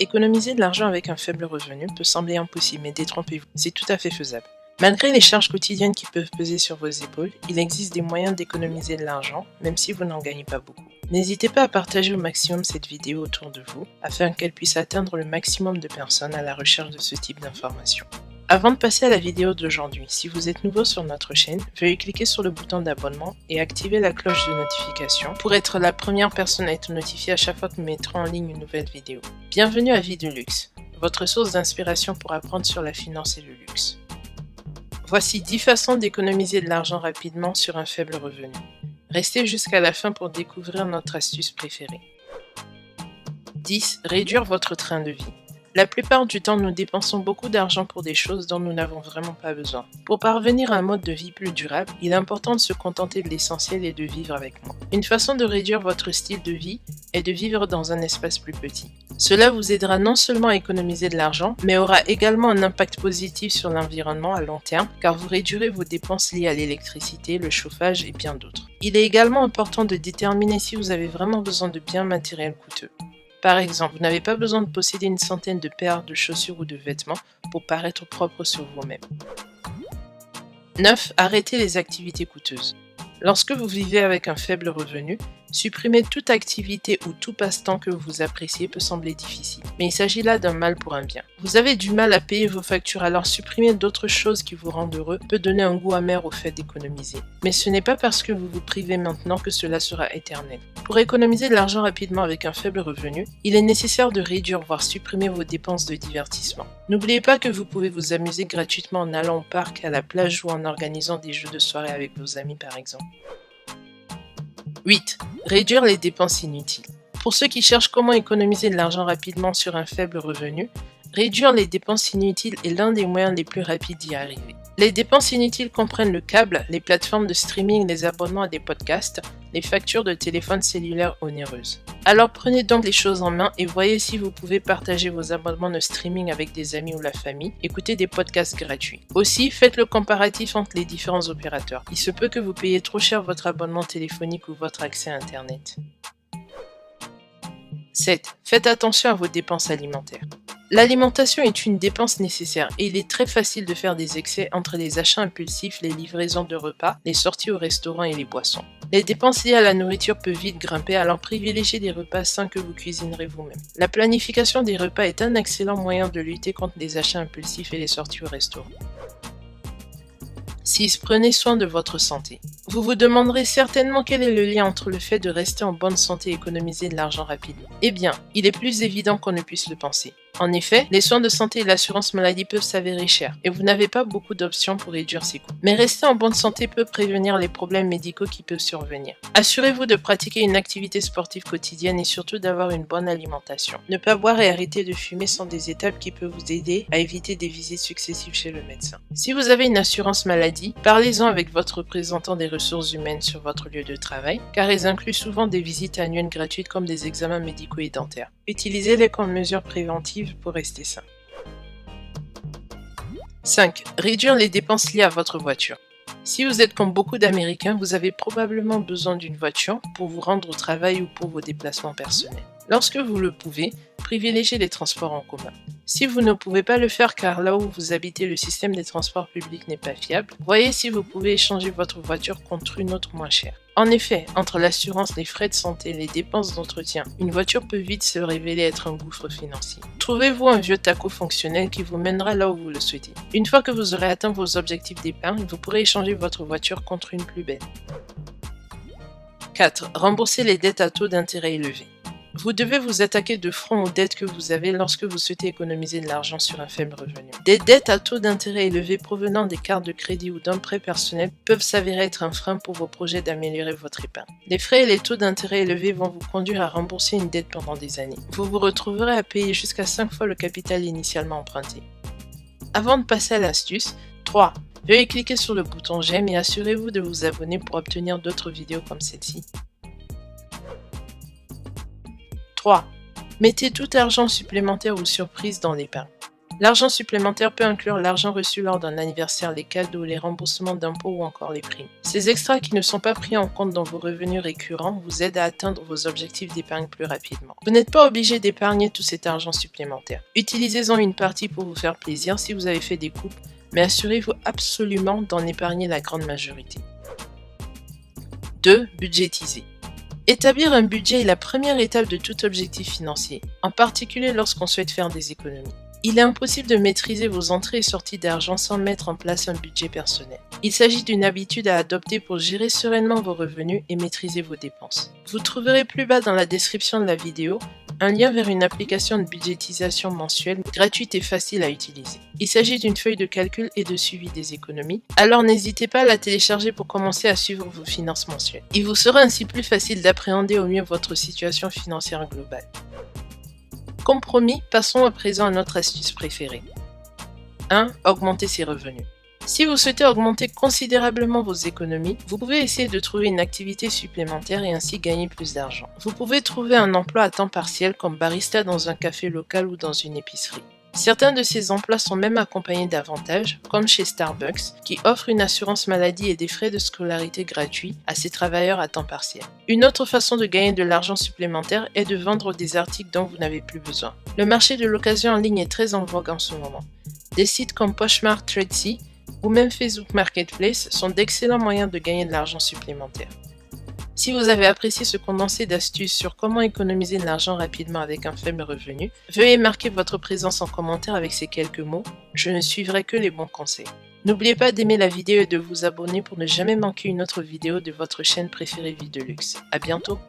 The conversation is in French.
Économiser de l'argent avec un faible revenu peut sembler impossible, mais détrompez-vous, c'est tout à fait faisable. Malgré les charges quotidiennes qui peuvent peser sur vos épaules, il existe des moyens d'économiser de l'argent, même si vous n'en gagnez pas beaucoup. N'hésitez pas à partager au maximum cette vidéo autour de vous, afin qu'elle puisse atteindre le maximum de personnes à la recherche de ce type d'informations. Avant de passer à la vidéo d'aujourd'hui, si vous êtes nouveau sur notre chaîne, veuillez cliquer sur le bouton d'abonnement et activer la cloche de notification pour être la première personne à être notifiée à chaque fois que nous mettrons en ligne une nouvelle vidéo. Bienvenue à Vie de Luxe, votre source d'inspiration pour apprendre sur la finance et le luxe. Voici 10 façons d'économiser de l'argent rapidement sur un faible revenu. Restez jusqu'à la fin pour découvrir notre astuce préférée. 10. Réduire votre train de vie. La plupart du temps, nous dépensons beaucoup d'argent pour des choses dont nous n'avons vraiment pas besoin. Pour parvenir à un mode de vie plus durable, il est important de se contenter de l'essentiel et de vivre avec moins. Une façon de réduire votre style de vie est de vivre dans un espace plus petit. Cela vous aidera non seulement à économiser de l'argent, mais aura également un impact positif sur l'environnement à long terme, car vous réduirez vos dépenses liées à l'électricité, le chauffage et bien d'autres. Il est également important de déterminer si vous avez vraiment besoin de biens matériels coûteux. Par exemple, vous n'avez pas besoin de posséder une centaine de paires de chaussures ou de vêtements pour paraître propre sur vous-même. 9. Arrêtez les activités coûteuses. Lorsque vous vivez avec un faible revenu, supprimer toute activité ou tout passe-temps que vous appréciez peut sembler difficile, mais il s'agit là d'un mal pour un bien. Vous avez du mal à payer vos factures, alors supprimer d'autres choses qui vous rendent heureux peut donner un goût amer au fait d'économiser. Mais ce n'est pas parce que vous vous privez maintenant que cela sera éternel. Pour économiser de l'argent rapidement avec un faible revenu, il est nécessaire de réduire voire supprimer vos dépenses de divertissement. N'oubliez pas que vous pouvez vous amuser gratuitement en allant au parc, à la plage ou en organisant des jeux de soirée avec vos amis par exemple. 8. Réduire les dépenses inutiles. Pour ceux qui cherchent comment économiser de l'argent rapidement sur un faible revenu, réduire les dépenses inutiles est l'un des moyens les plus rapides d'y arriver. Les dépenses inutiles comprennent le câble, les plateformes de streaming, les abonnements à des podcasts, les factures de téléphone cellulaire onéreuses. Alors prenez donc les choses en main et voyez si vous pouvez partager vos abonnements de streaming avec des amis ou la famille, écoutez des podcasts gratuits. Aussi, faites le comparatif entre les différents opérateurs. Il se peut que vous payiez trop cher votre abonnement téléphonique ou votre accès à Internet. 7. Faites attention à vos dépenses alimentaires. L'alimentation est une dépense nécessaire et il est très facile de faire des excès entre les achats impulsifs, les livraisons de repas, les sorties au restaurant et les boissons. Les dépenses liées à la nourriture peuvent vite grimper, alors privilégiez des repas sains que vous cuisinerez vous-même. La planification des repas est un excellent moyen de lutter contre les achats impulsifs et les sorties au restaurant. 6. Prenez soin de votre santé. Vous vous demanderez certainement quel est le lien entre le fait de rester en bonne santé et économiser de l'argent rapidement. Eh bien, il est plus évident qu'on ne puisse le penser. En effet, les soins de santé et l'assurance maladie peuvent s'avérer chers et vous n'avez pas beaucoup d'options pour réduire ces coûts. Mais rester en bonne santé peut prévenir les problèmes médicaux qui peuvent survenir. Assurez-vous de pratiquer une activité sportive quotidienne et surtout d'avoir une bonne alimentation. Ne pas boire et arrêter de fumer sont des étapes qui peuvent vous aider à éviter des visites successives chez le médecin. Si vous avez une assurance maladie, parlez-en avec votre représentant des ressources humaines sur votre lieu de travail, car ils incluent souvent des visites annuelles gratuites comme des examens médicaux et dentaires. Utilisez-les comme mesure préventive pour rester sain. 5. Réduire les dépenses liées à votre voiture. Si vous êtes comme beaucoup d'Américains, vous avez probablement besoin d'une voiture pour vous rendre au travail ou pour vos déplacements personnels. Lorsque vous le pouvez, privilégiez les transports en commun. Si vous ne pouvez pas le faire car là où vous habitez le système des transports publics n'est pas fiable, voyez si vous pouvez échanger votre voiture contre une autre moins chère. En effet, entre l'assurance, les frais de santé et les dépenses d'entretien, une voiture peut vite se révéler être un gouffre financier. Trouvez-vous un vieux taco fonctionnel qui vous mènera là où vous le souhaitez. Une fois que vous aurez atteint vos objectifs d'épargne, vous pourrez échanger votre voiture contre une plus belle. 4. Rembourser les dettes à taux d'intérêt élevé. Vous devez vous attaquer de front aux dettes que vous avez lorsque vous souhaitez économiser de l'argent sur un faible revenu. Des dettes à taux d'intérêt élevé provenant des cartes de crédit ou d'un prêt personnel peuvent s'avérer être un frein pour vos projets d'améliorer votre épargne. Les frais et les taux d'intérêt élevés vont vous conduire à rembourser une dette pendant des années. Vous vous retrouverez à payer jusqu'à 5 fois le capital initialement emprunté. Avant de passer à l'astuce, 3. Veuillez cliquer sur le bouton j'aime et assurez-vous de vous abonner pour obtenir d'autres vidéos comme celle-ci. 3. Mettez tout argent supplémentaire ou surprise dans l'épargne. L'argent supplémentaire peut inclure l'argent reçu lors d'un anniversaire, les cadeaux, les remboursements d'impôts ou encore les primes. Ces extras qui ne sont pas pris en compte dans vos revenus récurrents vous aident à atteindre vos objectifs d'épargne plus rapidement. Vous n'êtes pas obligé d'épargner tout cet argent supplémentaire. Utilisez-en une partie pour vous faire plaisir si vous avez fait des coupes, mais assurez-vous absolument d'en épargner la grande majorité. 2. Budgétiser. Établir un budget est la première étape de tout objectif financier, en particulier lorsqu'on souhaite faire des économies. Il est impossible de maîtriser vos entrées et sorties d'argent sans mettre en place un budget personnel. Il s'agit d'une habitude à adopter pour gérer sereinement vos revenus et maîtriser vos dépenses. Vous trouverez plus bas dans la description de la vidéo un lien vers une application de budgétisation mensuelle gratuite et facile à utiliser. Il s'agit d'une feuille de calcul et de suivi des économies, alors n'hésitez pas à la télécharger pour commencer à suivre vos finances mensuelles. Il vous sera ainsi plus facile d'appréhender au mieux votre situation financière globale. Compromis, passons à présent à notre astuce préférée. 1. Augmenter ses revenus. Si vous souhaitez augmenter considérablement vos économies, vous pouvez essayer de trouver une activité supplémentaire et ainsi gagner plus d'argent. Vous pouvez trouver un emploi à temps partiel comme barista dans un café local ou dans une épicerie. Certains de ces emplois sont même accompagnés d'avantages, comme chez Starbucks, qui offre une assurance maladie et des frais de scolarité gratuits à ses travailleurs à temps partiel. Une autre façon de gagner de l'argent supplémentaire est de vendre des articles dont vous n'avez plus besoin. Le marché de l'occasion en ligne est très en vogue en ce moment. Des sites comme Poshmark, Tradesy ou même Facebook Marketplace sont d'excellents moyens de gagner de l'argent supplémentaire. Si vous avez apprécié ce condensé d'astuces sur comment économiser de l'argent rapidement avec un faible revenu, veuillez marquer votre présence en commentaire avec ces quelques mots « Je ne suivrai que les bons conseils ». N'oubliez pas d'aimer la vidéo et de vous abonner pour ne jamais manquer une autre vidéo de votre chaîne préférée Vie de Luxe. À bientôt!